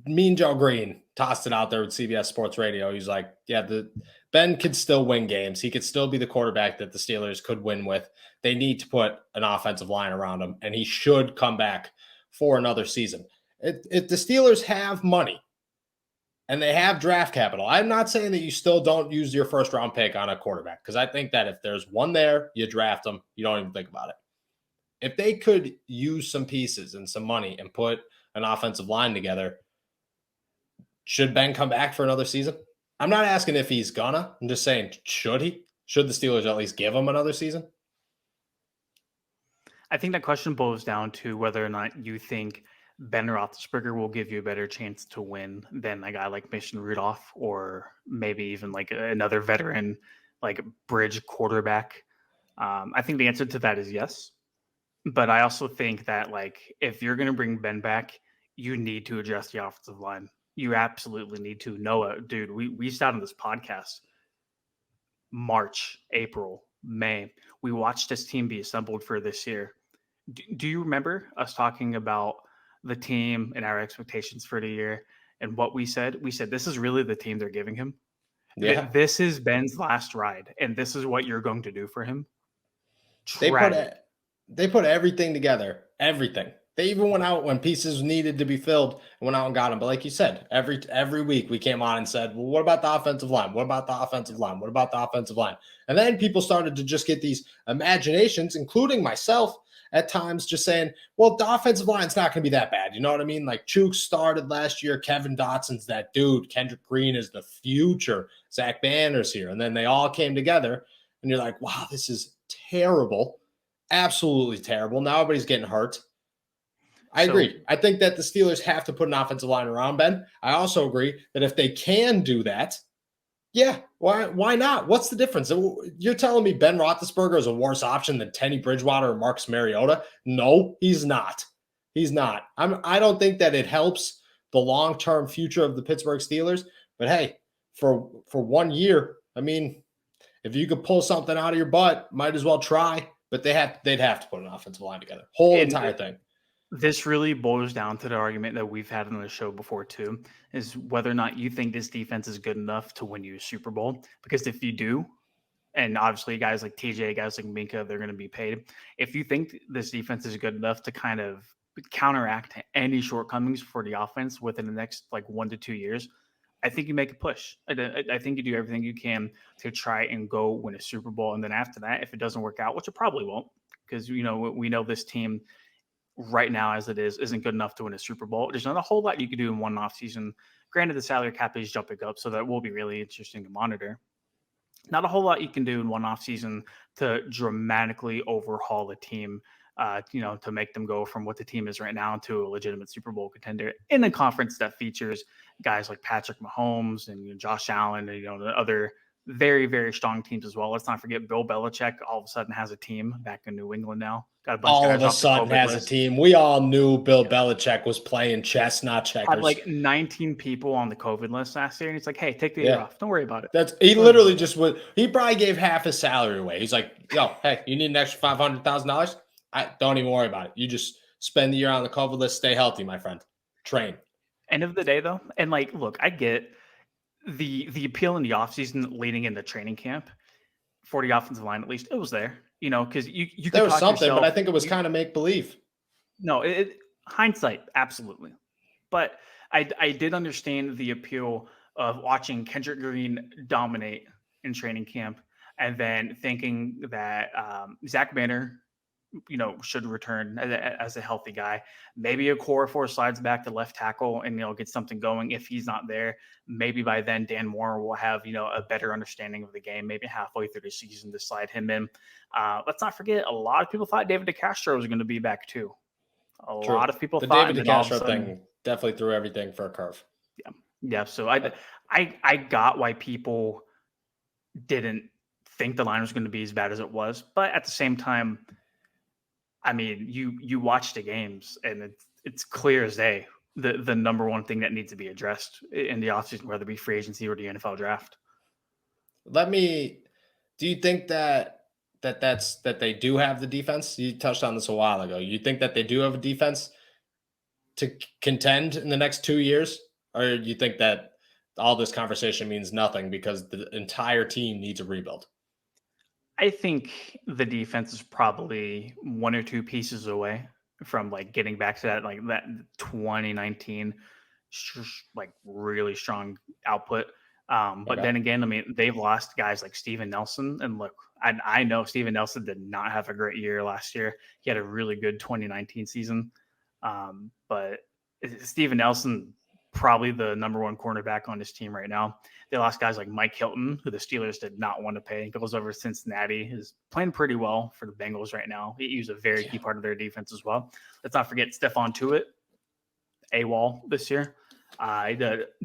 Mean Joe Green tossed it out there with CBS Sports Radio. He's like, yeah, Ben could still win games. He could still be the quarterback that the Steelers could win with. They need to put an offensive line around him, and he should come back for another season. If the Steelers have money and they have draft capital, I'm not saying that you still don't use your first round pick on a quarterback, because I think that if there's one there, you draft them. You don't even think about it. If they could use some pieces and some money and put an offensive line together, should Ben come back for another season? I'm not asking if he's gonna. I'm just saying, should he? Should the Steelers at least give him another season? I think that question boils down to whether or not you think Ben Roethlisberger will give you a better chance to win than a guy like Mason Rudolph, or maybe even like another veteran, like bridge quarterback. I think the answer to that is yes. But I also think that, like, if you're going to bring Ben back, you need to address the offensive line. You absolutely need to. Noah, dude, we started this podcast March, April, May. We watched this team be assembled for this year. Do you remember us talking about the team and our expectations for the year and what we said? We said, this is really the team they're giving him. Yeah. This is Ben's last ride, and this is what you're going to do for him. They put everything together, everything. They even went out when pieces needed to be filled and went out and got them. But like you said, every week we came on and said, well, what about the offensive line? What about the offensive line? What about the offensive line? And then people started to just get these imaginations, including myself at times, just saying, well, the offensive line's not going to be that bad. You know what I mean? Like Chooks started last year. Kevin Dotson's that dude. Kendrick Green is the future. Zach Banner's here. And then they all came together and you're like, wow, this is terrible. Absolutely terrible. Now everybody's getting hurt. I agree. I think that the Steelers have to put an offensive line around Ben. I also agree that if they can do that, yeah, why not? What's the difference? You're telling me Ben Roethlisberger is a worse option than Teddy Bridgewater or Marcus Mariota? No, he's not. He's not. I don't think that it helps the long-term future of the Pittsburgh Steelers. But hey, for 1 year, I mean, if you could pull something out of your butt, might as well try. But they'd have to put an offensive line together. Entire thing. This really boils down to the argument that we've had on the show before too, is whether or not you think this defense is good enough to win you a Super Bowl. Because if you do, and obviously guys like TJ, guys like Minka, they're going to be paid. If you think this defense is good enough to kind of counteract any shortcomings for the offense within the next 1 to 2 years, I think you make a push. I think you do everything you can to try and go win a Super Bowl. And then after that, if it doesn't work out, which it probably won't, because we know this team right now as it isn't good enough to win a Super Bowl. There's not a whole lot you can do in one off season. Granted, the salary cap is jumping up, so that will be really interesting to monitor. Not a whole lot you can do in one off season to dramatically overhaul a team, to make them go from what the team is right now to a legitimate Super Bowl contender in a conference that features guys like Patrick Mahomes and Josh Allen and the other very, very strong teams as well. Let's not forget Bill Belichick all of a sudden has a team back in New England now. Got a bunch all of a sudden has a team. We all knew Bill Belichick was playing chess, not checkers. Had 19 people on the COVID list last year, and he's like, hey, take the year off. Don't worry about it. He literally just would. He probably gave half his salary away. He's like, yo, hey, you need an extra $500,000? Don't even worry about it. You just spend the year on the COVID list. Stay healthy, my friend. Train. End of the day, though, and look, I get the appeal in the offseason leading into training camp for the offensive line. At least it was there, because you could there was something, but I think it was kind of make believe. No, hindsight, absolutely. But I did understand the appeal of watching Kendrick Green dominate in training camp, and then thinking that Zach Banner, should return as a healthy guy. Maybe a core four slides back to left tackle and, get something going. If he's not there, maybe by then Dan Moore will have, a better understanding of the game, maybe halfway through the season to slide him in. Let's not forget, a lot of people thought David DeCastro was going to be back too. A lot of people thought the David DeCastro thing definitely threw everything for a curve. Yeah. So I got why people didn't think the line was going to be as bad as it was, but at the same time, I mean, you watch the games and it's clear as day the number one thing that needs to be addressed in the offseason, whether it be free agency or the NFL draft. Do you think that they do have the defense? You touched on this a while ago. You think that they do have a defense to contend in the next 2 years? Or you think that all this conversation means nothing because the entire team needs a rebuild? I think the defense is probably one or two pieces away from like getting back to that 2019 like really strong output. But Okay. then again, I mean, they've lost guys like Steven Nelson, and look, I know Steven Nelson did not have a great year last year. He had a really good 2019 season, but Steven Nelson probably the number one cornerback on his team right now. They lost guys like Mike Hilton, who the Steelers did not want to pay. He goes over to Cincinnati, is playing pretty well for the Bengals right now. He was a very key Yeah. part of their defense as well. Let's not forget Stephon Tuitt, AWOL this year.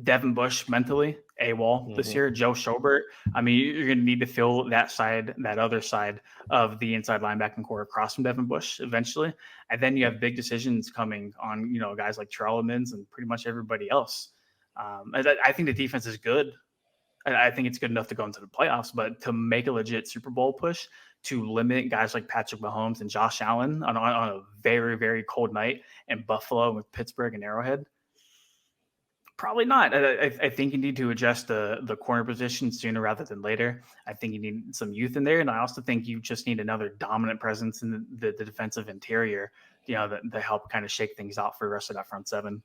Devin Bush mentally AWOL this Mhm. year. Joe Schobert. I mean, you're going to need to fill that other side of the inside linebacking core across from Devin Bush eventually. And then you have big decisions coming on, guys like Terrell Owens and pretty much everybody else. I think the defense is good. I think it's good enough to go into the playoffs, but to make a legit Super Bowl push, to limit guys like Patrick Mahomes and Josh Allen on a very, very cold night in Buffalo with Pittsburgh and Arrowhead, probably not. I think you need to adjust the corner position sooner rather than later. I think you need some youth in there, and I also think you just need another dominant presence in the defensive interior, that help kind of shake things out for the rest of that front seven.